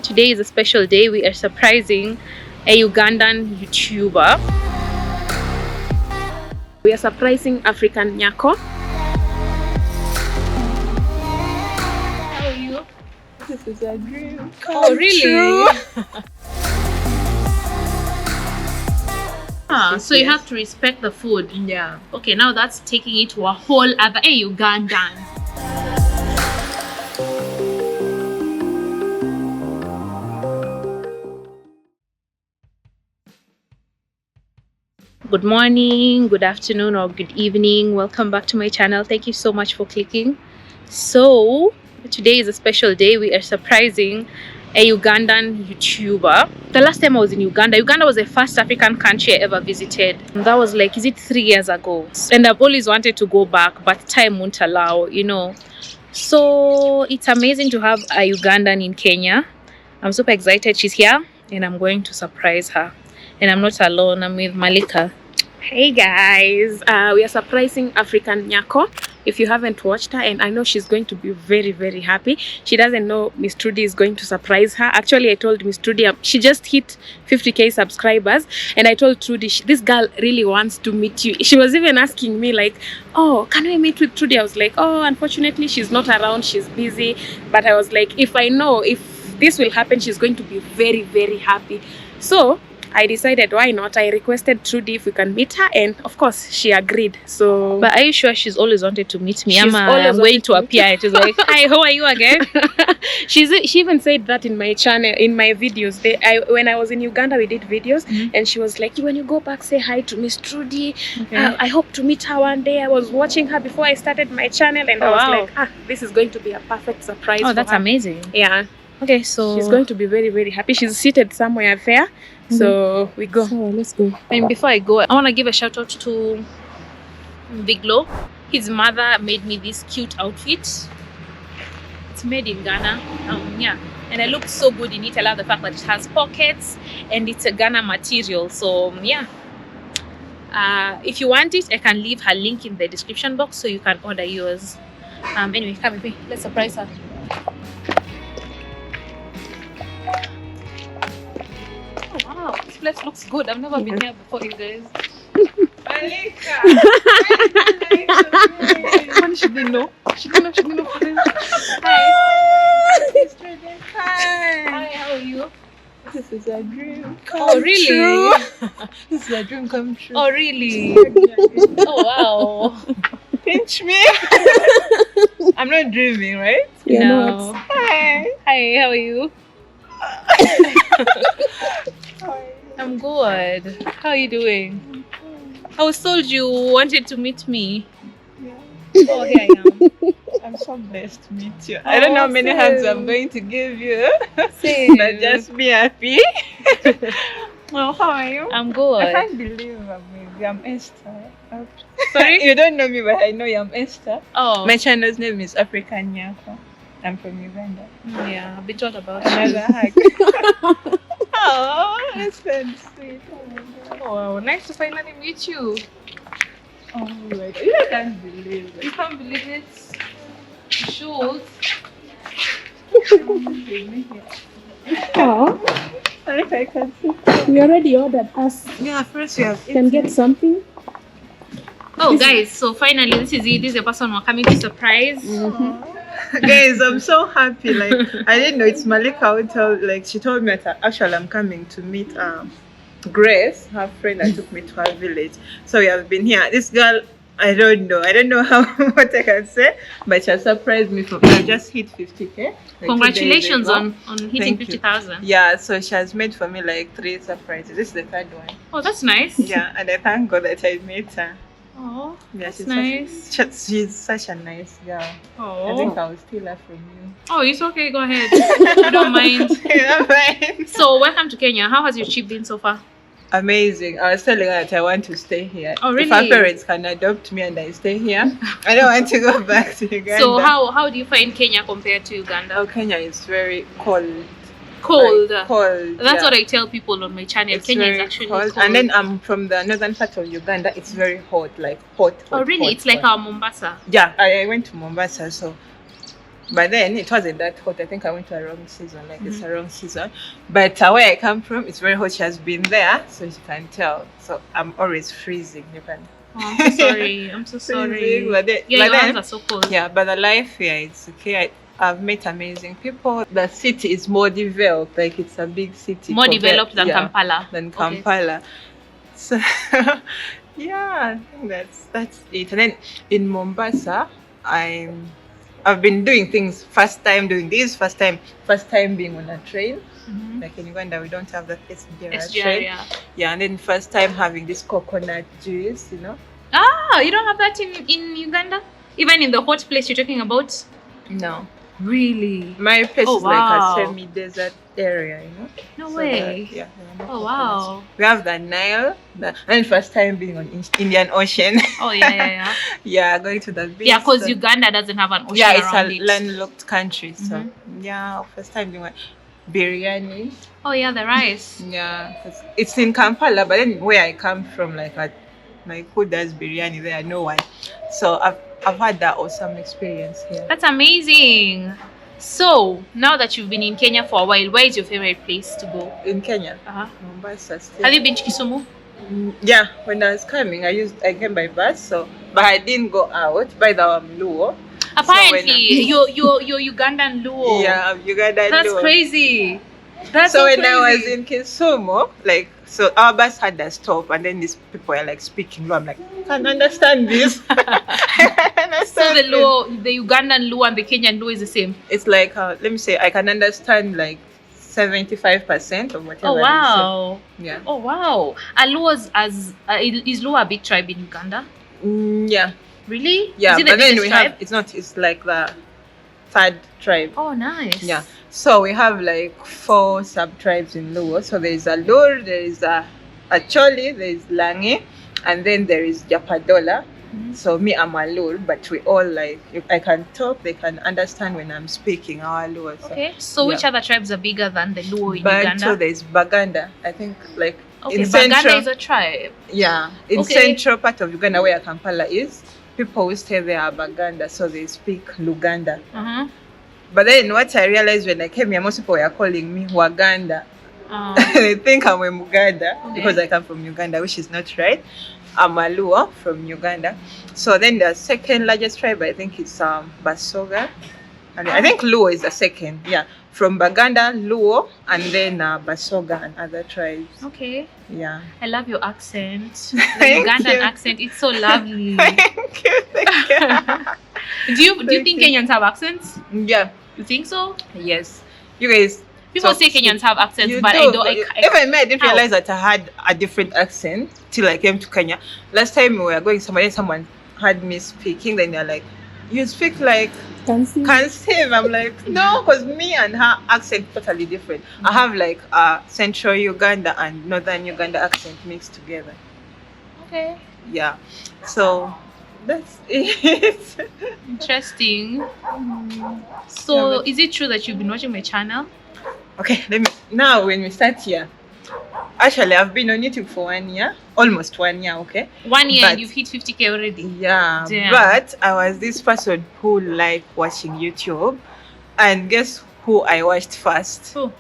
Today is a special day. We are surprising a Ugandan YouTuber. We are surprising African Nyako. How are you? This is a dream. Oh, really? So you have to respect the food. Yeah. Okay, now that's taking it to a whole other Ugandan. Good morning, good afternoon, or good evening. Welcome back to my channel. Thank you so much for clicking. So today is a special day. We are surprising a Ugandan YouTuber. The last time I was in Uganda was the first African country I ever visited. That was like, is it 3 years ago? And I've always wanted to go back, but time won't allow, you know. So it's amazing to have a Ugandan in Kenya. I'm super excited she's here and I'm going to surprise her. And I'm not alone, I'm with Malika. Hey guys, we are surprising African Nyako. If you haven't watched her, and I know she's going to be very, very happy. She doesn't know Miss Trudy is going to surprise her. Actually, I told Miss Trudy, she just hit 50k subscribers. And I told Trudy, this girl really wants to meet you. She was even asking me like, oh, can we meet with Trudy? I was like, oh, unfortunately, she's not around. She's busy. But I was like, if I know, if this will happen, she's going to be very, very happy. So I decided, why not? I requested Trudy if we can meet her, and of course she agreed. So, but are you sure she's always wanted to meet me? I'm going to appear. She's like, hi, how are you again? She even said that in my channel, in my videos. When I was in Uganda, we did videos, and she was like, when you go back, say hi to Miss Trudy. Okay. I hope to meet her one day. I was watching her before I started my channel, and I was like, this is going to be a perfect surprise. Oh, that's amazing. Yeah. Okay, so she's going to be very, very happy. She's seated somewhere there. So we go. So let's go. And before I go, I want to give a shout out to Biglo. His mother made me this cute outfit. It's made in Ghana. Yeah, and I look so good in it. I love the fact that it has pockets and it's a Ghana material. So yeah, if you want it, I can leave her link in the description box so you can order yours. Anyway, come with me. Let's surprise her. Wow, this place looks good. I've never been here before, you guys. Malika! She didn't know. She didn't know for this. Hi. It's Trudy. Hi, how are you? This is a dream come Oh, really? true. This is a dream come true. Oh, really? Oh, wow. Pinch me. I'm not dreaming, right? Yeah, no. Hi. Hi, how are you? I'm good. How are you doing? I was told you wanted to meet me. Yeah. Oh, here I am. I'm so blessed to meet you. I don't know how many hugs I'm going to give you. Same. But just be happy. Well, how are you? I'm good. I can't believe I'm with you. I'm Esther. Sorry? You don't know me, but I know you. I'm Esther. Oh. My channel's name is African Nyako. I'm from Uganda. Yeah, I've been told about Another hug. Oh, that's very sweet. Oh, wow. Nice to finally meet you. Oh my God. I can't believe You it. can't believe it. You should. Oh, I can see. We already ordered us. Yeah, first you have Can get something. Oh, guys, so finally, this is it. This is the person we're coming to surprise. Guys, I'm so happy. Like, I didn't know it's Malika who told, like, she told me that actually I'm coming to meet Grace, her friend that took me to her village. So we have been here. This girl, I don't know how what I can say, but she has surprised me for I just hit 50k. Like Congratulations on hitting Thank you. 50,000. Yeah, so she has made for me like 3 surprises. This is the 3rd one. Oh, that's nice. Yeah, and I thank God that I met her. Oh, Yeah, that's nice. She's such a nice girl. I think I will steal her from you. Oh, it's okay. Go ahead. I don't mind. Yeah, fine. So, welcome to Kenya. How has your trip been so far? Amazing. I was telling her that I want to stay here. Oh, really? If her parents can adopt me and I stay here, I don't want to go back to Uganda. So, how do you find Kenya compared to Uganda? Oh, Kenya is very cold. Cold. Like, cold. That's what I tell people on my channel. It's Kenya is very actually cold. And then I'm from the northern part of Uganda. It's very hot, like hot. Oh, really? hot, It's like hot. our Mombasa. Yeah, I went to Mombasa, so But then it wasn't that hot. I think I went to a wrong season, like it's a wrong season. But where I come from, it's very hot. She has been there, so she can tell. So I'm always freezing. You can. Oh, I'm so sorry. I'm so sorry. Freezing, but then, Yeah, but your then- hands are so cold. Yeah, but the life here, it's okay. I've met amazing people. The city is more developed, like it's a big city. More compared- developed than yeah, Kampala. Than Okay. Kampala. So yeah, I think that's it. And then in Mombasa, I've been doing things. First time doing this. First time being on a train. Mhm. Like in Uganda, we don't have that SGR SGR, train. yeah. Yeah, and then first time having this coconut juice, you know. Ah, you don't have that in Uganda? Even in the hot place you're talking about? No. Really? My place Oh, is like wow. a semi-desert area, you know. No So way. there are no Oh, coconuts. wow. We have the Nile, and first time being on Indian Ocean. Oh, yeah. Yeah, going to the beach. Yeah, because so- Uganda doesn't have an ocean yeah, it's around a it. landlocked country. So Mhm. yeah, first time doing biryani. Oh, yeah, the rice. Yeah, it's in Kampala, but then where I come from, like who does biryani there? No one. So I've had that awesome experience here That's amazing. So, now that you've been in Kenya for a while, where is your favorite place to go? in Kenya. Uh-huh. Mombasa still. Have you been to Kisumu? Yeah, when I was coming, I came by bus, so but I didn't go out. By the Luo. Apparently, you're Ugandan Luo. Yeah, Uganda. That's Luo. crazy. That's So so when crazy. I was in Kisumu, like, so our bus had a stop, and then these people are like speaking Luo. I'm like, I can't understand this. I can't So understand the this. Luo, the Ugandan Luo and the Kenyan Luo is the same. It's like, let me say, I can understand like 75% of whatever. Oh they wow. say. Yeah. Oh wow. Are Luos is Luo a big tribe in Uganda? Yeah. Really? Yeah. Is it the But then biggest we tribe? have. It's like the third tribe. Oh nice. Yeah. So we have like 4 sub tribes in Luo. So there is a Lur, there is a Choli, there is Lange, and then there is Japadola. Mhm. So me, I'm a Lur, but we all like, if I can talk, they can understand when I'm speaking our Lur. So. Okay. So which Yeah. other tribes are bigger than the Luo in Bantu, Uganda? there's Baganda. I think like Okay, in Baganda central, is a tribe. yeah, in Okay. central part of Uganda where Kampala is, people who stay there are Baganda, so they speak Luganda. Uh-huh. But then what I realized when I came here, most people were calling me Waganda. They think I'm a Muganda Okay. because I come from Uganda, which is not right. I'm a Luo from Uganda. So then the second largest tribe, I think, is Basoga. And I think Luo is the second. Yeah. From Baganda, Luo, and then Basoga and other tribes. Okay. Yeah. I love your accent. The Thank Ugandan you. accent. It's so lovely. Thank you. Thank you. do you Thank think you. Kenyans have accents? Yeah. You think so? Yes. You guys. People so- say Kenyans have accents, You but do, I don't. but even me, I didn't how? realize that I had a different accent till I came to Kenya. Last time we were going somewhere, someone had me speaking. Then they're like, "You speak like Kansim." I'm like, "No," because me and her accent totally different. I have like Central Uganda and Northern Uganda accent mixed together. Okay. Yeah, so that's it. Interesting. So, is it true that you've been watching my channel? Okay, now when we start here. Actually, I've been on YouTube for 1 year, almost 1 year. Okay. 1 year But- and you've hit 50K already. Yeah, Damn. but I was this person who liked watching YouTube, and guess who I watched first? Who?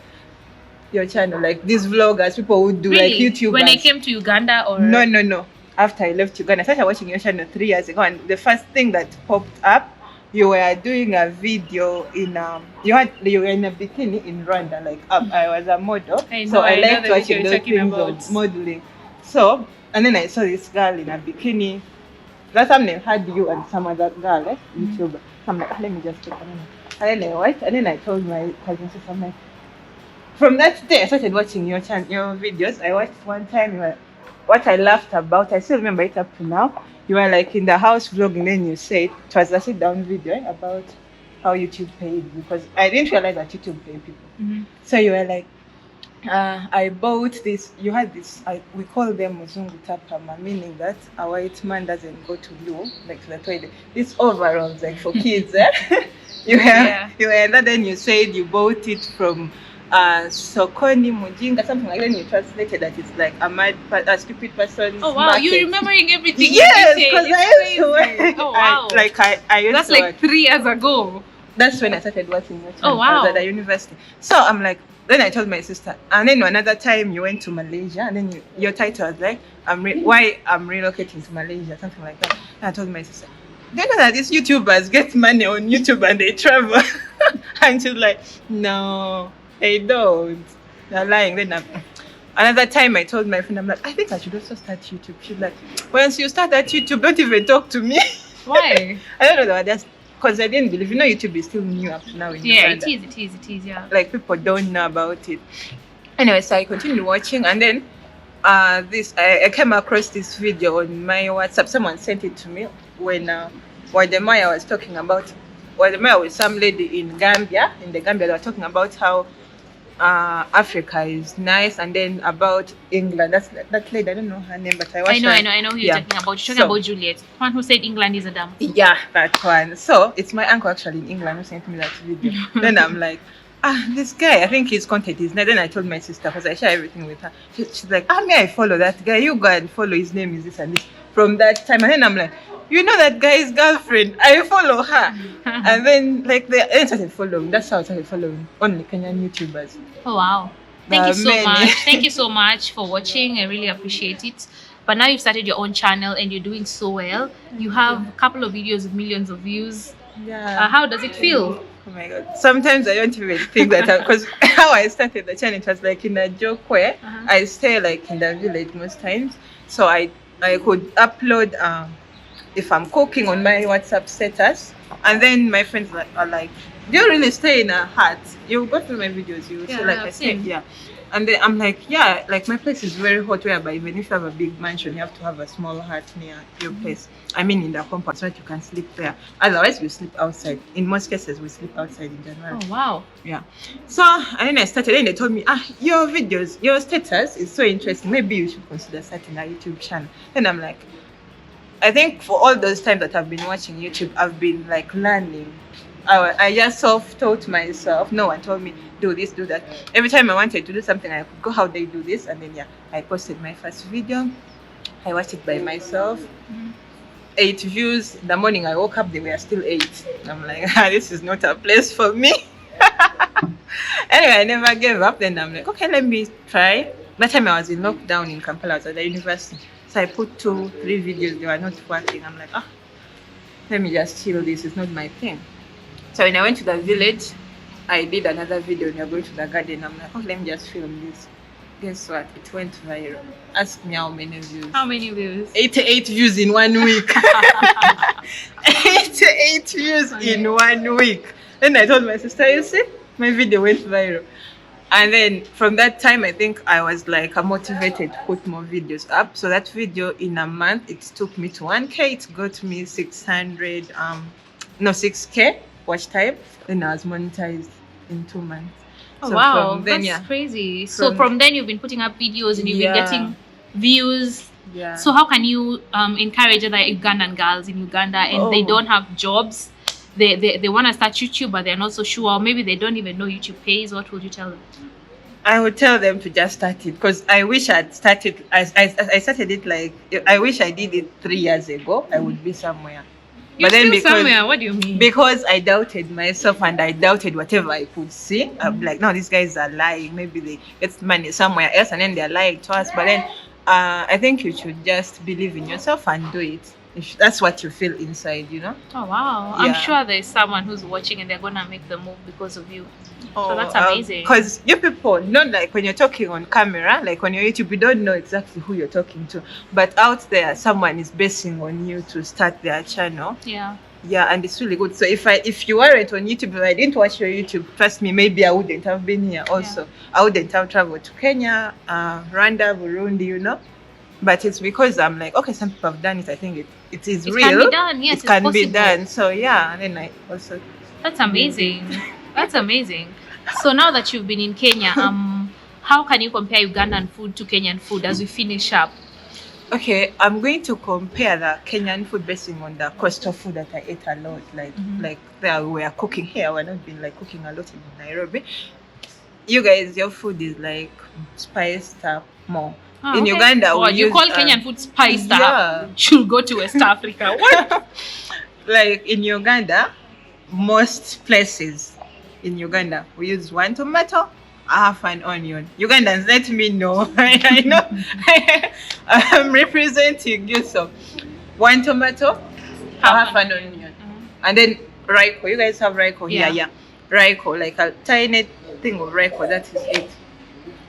Your channel, like these vloggers, people who do Really? like YouTubers. When I came to Uganda, or No. After I left Uganda, I started watching your channel 3 years ago, and the first thing that popped up, you were doing a video in you were in a bikini in Rwanda, like I was a model, I know, so I I know liked the watching video those you're talking things about. on modeling. So, and then I saw this girl in a bikini. That time they had you and some other girl, YouTuber. So I'm like, let me just take a minute. And then I watched, and then I told my cousin, so I'm like, from that day I started watching your videos. I watched one time. What I laughed about, I still remember it up to now. You were like in the house vlogging, then you said it was a sit-down video about how YouTube paid, because I didn't realize that YouTube paid people. Mhm. So you were like, I bought this. You had this. We call them muzungu tapama, meaning that a white man doesn't go to loo, like to the toilet. These overalls, like for kids. You Yeah. and then you said you bought it from Sokoni Mujinga, something like that. And you translated that it's like a stupid person's Oh wow, market. you're remembering everything. Yes, in detail. because It's I used to crazy. work. Oh wow, I used that's to like work. 3 years ago. That's when I started watching your channel. Oh, wow. I was at the university. So I'm like, then I told my sister, and then another time you went to Malaysia, and then your title was like, why I'm relocating to Malaysia, something like that. And I told my sister, do you know that these YouTubers get money on YouTube and they travel? And she's like, no, they don't. They're lying. Then another time I told my friend, I'm like, I think I should also start YouTube. She's like, once you start that YouTube, don't even talk to me. Why? I don't know, that's because I didn't believe, YouTube is still new up to now in Uganda. It is, yeah. Like, people don't know about it. Anyway, so I continued watching, and then I came across this video on my WhatsApp. Someone sent it to me when Wademaya was talking about, Wademaya was some lady in Gambia. In the Gambia, they were talking about how Africa is nice, and then about England. That lady, I don't know her name, but I know who you're talking about. You're talking about Juliet, one who said England is a dump. Yeah, that one. So it's my uncle actually in England who sent me that video. Then I'm like, this guy, I think his content is nice. Then I told my sister, because I share everything with her. She's like, may I follow that guy? You go and follow, his name is this and this. From that time, and then I'm like, you know that guy's girlfriend, I follow her. And then I started following. That's how I started following only Kenyan YouTubers. Oh wow. Thank you so much. Thank you so much for watching. I really appreciate it. But now you've started your own channel and you're doing so well. You have a couple of videos with millions of views. Yeah. How does it feel? Oh my god. Sometimes I don't even think that, because how I started the channel, it was like in a joke where I stay like in the village most times. So I could upload if I'm cooking on my WhatsApp status, and then my friends are like, do you really stay in a hut? You go through my videos, you will see like I said, yeah. And then I'm like, yeah, like my place is very hot, whereby even if you have a big mansion, you have to have a small hut near your place. I mean, in the compound, so that you can sleep there. Otherwise, you sleep outside. In most cases, we sleep outside in January. Oh wow. Yeah. So, and then I started, and they told me, your videos, your status is so interesting. Maybe you should consider starting a YouTube channel. And I'm like, I think for all those times that I've been watching YouTube, I've been like learning. I just self-taught myself. No one told me, do this, do that. Every time I wanted to do something, I could go how they do this. And then, I posted my first video. I watched it by myself. 8 views. In the morning I woke up, they were still 8. I'm like, this is not a place for me. Anyway, I never gave up. Then I'm like, okay, let me try. That time I was in lockdown in Kampala. I was at the university. So I put 2-3 videos. They were not working. I'm like, let me just chill. This is not my thing. So when I went to the village, I did another video. We are going to the garden. I'm like, let me just film this. Guess what? It went viral. Ask me how many views. How many views? 88 views in 1 week. 88 views in 1 week. Then I told my sister, you see, my video went viral. And then from that time, I think I was like motivated to put more videos up. So that video in a month, it took me to 1K. It got me 6K watch time. Then I was monetized in 2 months. Oh so wow, then, that's crazy. So from then you've been putting up videos and you've been getting views. Yeah. So how can you encourage other Ugandan girls in Uganda and they don't have jobs? They want to start YouTube, but they're not so sure. Or maybe they don't even know YouTube pays. What would you tell them? I would tell them to just start it, because I wish I'd started. I started it like, I wish I did it 3 years ago. I would be somewhere. You're still somewhere. What do you mean? Because I doubted myself and I doubted whatever I could see. I'm like, no, these guys are lying. Maybe they get money somewhere else and then they're lying to us. But then I think you should just believe in yourself and do it. If that's what you feel inside, you know. Oh wow. Yeah. I'm sure there's someone who's watching and they're gonna make the move because of you. So that's amazing. Because you people, not like when you're talking on camera, like on your YouTube, you don't know exactly who you're talking to. But out there, someone is basing on you to start their channel. Yeah. Yeah, and it's really good. So if you weren't on YouTube, if I didn't watch your YouTube, trust me, maybe I wouldn't have been here also. Yeah. I wouldn't have traveled to Kenya, Rwanda, Burundi, you know. But it's because I'm like, okay, some people have done it. I think it is real. It can be done, yes. It can be done. So yeah, and then I also. That's amazing. That's amazing. So now that you've been in Kenya, how can you compare Ugandan food to Kenyan food as we finish up? Okay, I'm going to compare the Kenyan food based on the coastal food that I ate a lot. Like there we are cooking here. We're not been like cooking a lot in Nairobi. You guys, your food is like spiced up more. In okay. Uganda, you call Kenyan food spiced up. You'll go to West Africa. What? Like in Uganda, most places in Uganda, we use 1 tomato, half an onion. Ugandans, let me know. I know I'm representing you. So 1 tomato, half an onion. And then raiko. You guys have raiko here? Yeah. Raiko, like a tiny thing of raiko. That is it.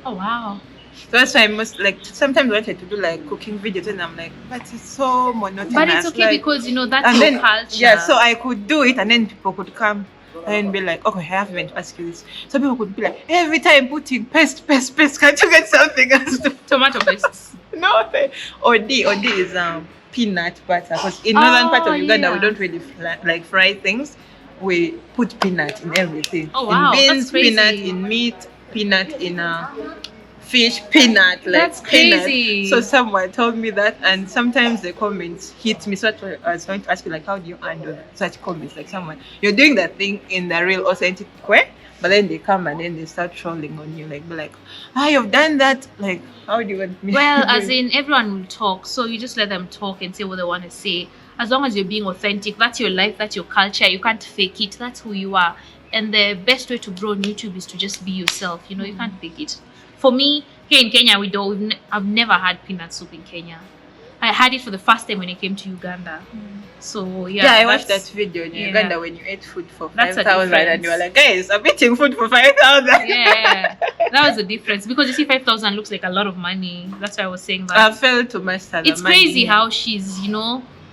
Oh wow. So that's why I must like sometimes I wanted to do like cooking videos and I'm like, but it's so monotonous. But it's okay, like, because that's and your then, culture. Yeah, so I could do it and then people could come and be like, okay, I haven't asked you this. So people could be like, every time putting paste, can't you get something else? Tomato paste. No, OD is peanut butter. Because in northern part of Uganda, we don't really fry things. We put peanut in everything. Oh wow, in beans, that's crazy. Peanut in meat, peanut in fish, peanut. Like that's crazy. Peanut. So someone told me that, and sometimes the comments hit me. So I was going to ask you, like, how do you handle such comments? Like someone, you're doing that thing in the real authentic way, but then they come and then they start trolling on you, like, be like, you've done that. Like, how do you want me? Well, as in everyone will talk, so you just let them talk and say what they want to say. As long as you're being authentic, that's your life, that's your culture. You can't fake it. That's who you are. And the best way to grow on YouTube is to just be yourself. You can't fake it. For me, here in Kenya, I've never had peanut soup in Kenya. I had it for the first time when I came to Uganda. So yeah, I watched that video in Uganda when you ate food for 5,000 and you were like, guys, I'm eating food for 5,000. Yeah, that was the difference, because you see 5,000 looks like a lot of money. That's why I was saying that. I failed to master the It's crazy how she's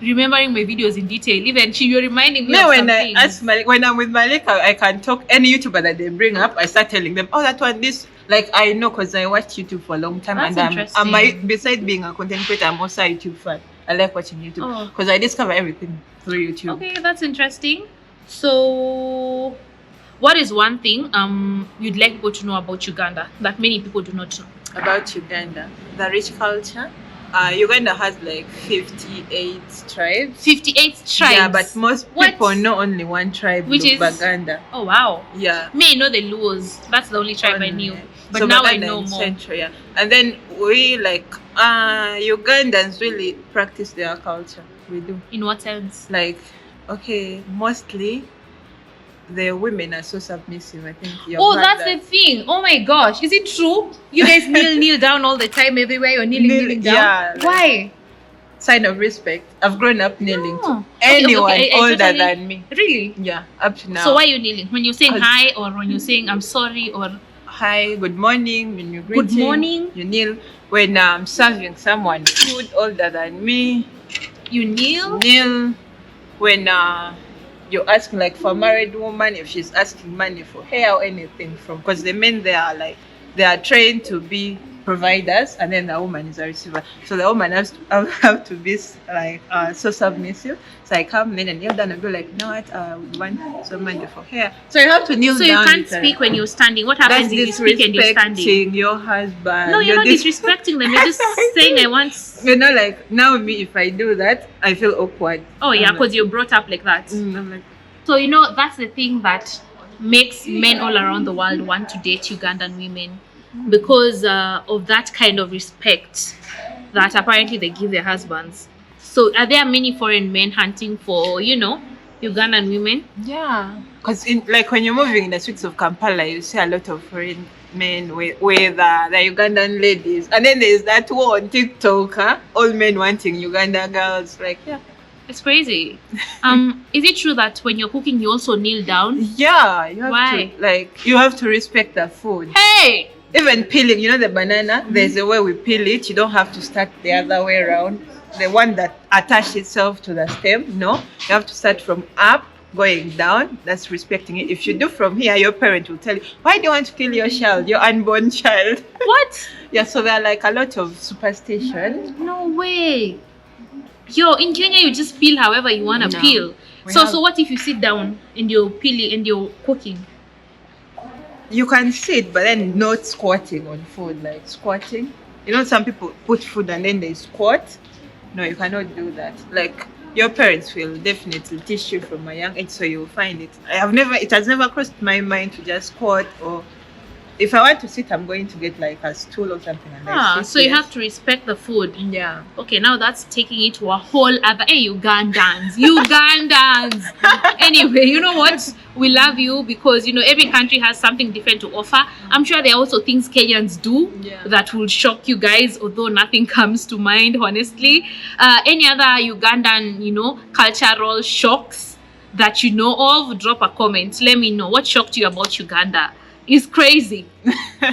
remembering my videos in detail. Even you're reminding me of when something. I ask Malik, when I'm with Malik, I can talk any YouTuber that they bring up. I start telling them, that one, this. Like, I know because I watched YouTube for a long time. That's and interesting. Besides being a content creator, I'm also a YouTube fan. I like watching YouTube because I discover everything through YouTube. Okay, that's interesting. So, what is one thing you'd like people to know about Uganda that many people do not know? About Uganda, the rich culture. Uganda has like 58 tribes. 58 tribes? Yeah, but most people know only one tribe, which is Baganda. Oh wow. Yeah. Me, I know the Luos. That's the only tribe I knew. But so now Baganda I know more. Central, yeah. And then we Ugandans really practice their culture. We do. In what sense? Like, okay, mostly the women are so submissive. I think. That's the thing. Oh my gosh, is it true? You guys kneel down all the time everywhere. You're kneeling down. Yeah. Why? Sign of respect. I've grown up kneeling to anyone older than me. Really? Yeah, up to now. So why are you kneeling? When you're saying hi, or when you're saying I'm sorry, or hi, good morning, when you're greeting, good morning, you kneel. When I'm serving someone food older than me, you kneel. When you're asking, like, for a married woman, if she's asking money for hair or anything from, because the men they are trained to be providers, and then the woman is a receiver. So the woman has to have to be like so submissive. So I come in and kneel down and be like, no, what we want some money for hair. So you have to kneel down. So you can't speak when you're standing. What happens if you speak and you're standing? Your husband. No, you're not disrespecting them. You're just saying I want. Like now me, if I do that, I feel awkward. Oh yeah, because you're brought up like that. I'm like, so that's the thing that makes men all around the world want to date Ugandan women, because of that kind of respect that apparently they give their husbands. So are there many foreign men hunting for Ugandan women? Yeah, because like when you're moving in the streets of Kampala, you see a lot of foreign men with the Ugandan ladies, and then there's that war on TikTok, all men wanting Uganda girls. Like, yeah, it's crazy. Is it true that when you're cooking you also kneel down? Yeah, you have Why? to, like, you have to respect the food. Hey, even peeling, the banana, there's a way we peel it. You don't have to start the other way around, the one that attached itself to the stem. No, you have to start from up going down. That's respecting it. If you do from here, your parent will tell you, why do you want to kill your child, your unborn child? What? Yeah, so there are like a lot of superstition. No way. Yo, in Kenya you just peel however you want to peel. So what if you sit down and you're peeling and you're cooking? You can sit, but then not squatting on food, like squatting. Some people put food and then they squat. No, you cannot do that. Like, your parents will definitely teach you from a young age, so you'll find it. It has never crossed my mind to just squat or if I want to sit, I'm going to get like a stool or something. And I sit, So you yes. have to respect the food. Yeah. Okay, now that's taking it to a whole other. Hey, Ugandans. Anyway, you know what? We love you because every country has something different to offer. I'm sure there are also things Kenyans do that will shock you guys, although nothing comes to mind, honestly. Any other Ugandan, cultural shocks that you know of? Drop a comment. Let me know what shocked you about Uganda. It's crazy.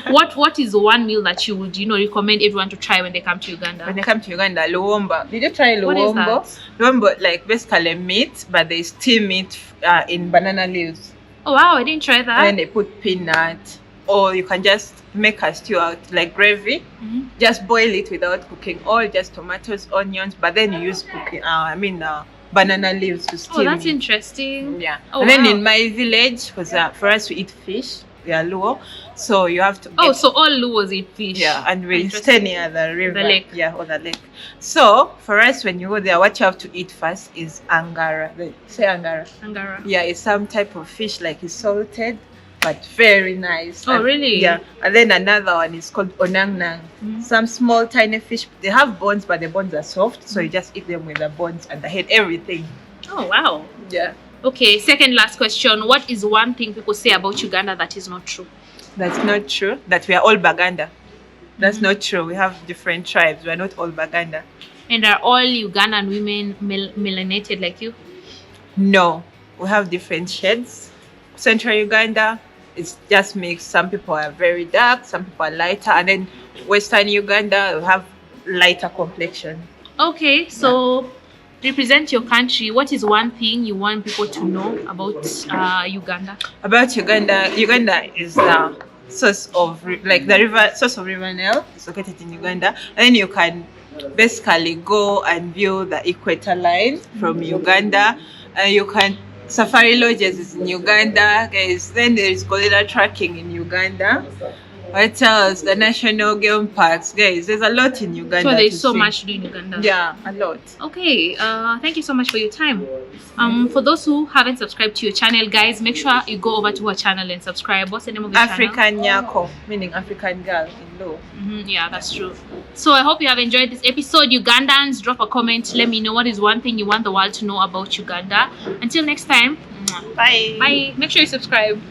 What is one meal that you would recommend everyone to try when they come to Uganda? When they come to Uganda, luomba. Did you try luombo? What is that? Luombo, like basically meat, but they steam it in banana leaves. Oh wow, I didn't try that. And then they put peanut, or you can just make a stew out like gravy. Just boil it without cooking, or just tomatoes, onions, but then you use banana leaves to steam. Oh, that's it. interesting. Yeah. Oh, and then wow. in my village, because for us we eat fish, we are Luo, so you have to. So all Luos eat fish. Yeah, and we stay near the river. The lake. Yeah, or the lake. So for us, when you go there, what you have to eat first is angara. Say angara. Angara. Yeah, it's some type of fish, like it's salted, but very nice. Oh, really? Yeah. And then another one is called onangnang. Some small tiny fish. They have bones, but the bones are soft, so you just eat them with the bones and the head, everything. Oh wow. Yeah. Okay, second last question. What is one thing people say about Uganda that is not true? That's not true. That we are all Baganda. That's not true. We have different tribes. We are not all Baganda. And are all Ugandan women melanated like you? No, we have different shades. Central Uganda, it's just mixed. Some people are very dark, some people are lighter, and then Western Uganda, we have lighter complexion. Okay, so represent your country. What is one thing you want people to know about Uganda? About Uganda, Uganda is the source of source of River Nile. It's located in Uganda, and then you can basically go and view the equator line from Uganda, and you can safari lodges is in Uganda, guys. Then there is gorilla tracking in Uganda. What else? The national game parks, guys. There's a lot in Uganda. So there's so much to do in Uganda. Yeah, a lot. Okay, thank you so much for your time. For those who haven't subscribed to your channel, guys, make sure you go over to her channel and subscribe. What's the name of your channel? African Nyako, meaning African girl in Lo. Yeah, that's true. So I hope you have enjoyed this episode. Ugandans, drop a comment. Let me know what is one thing you want the world to know about Uganda. Until next time, Bye. bye. Make sure you subscribe.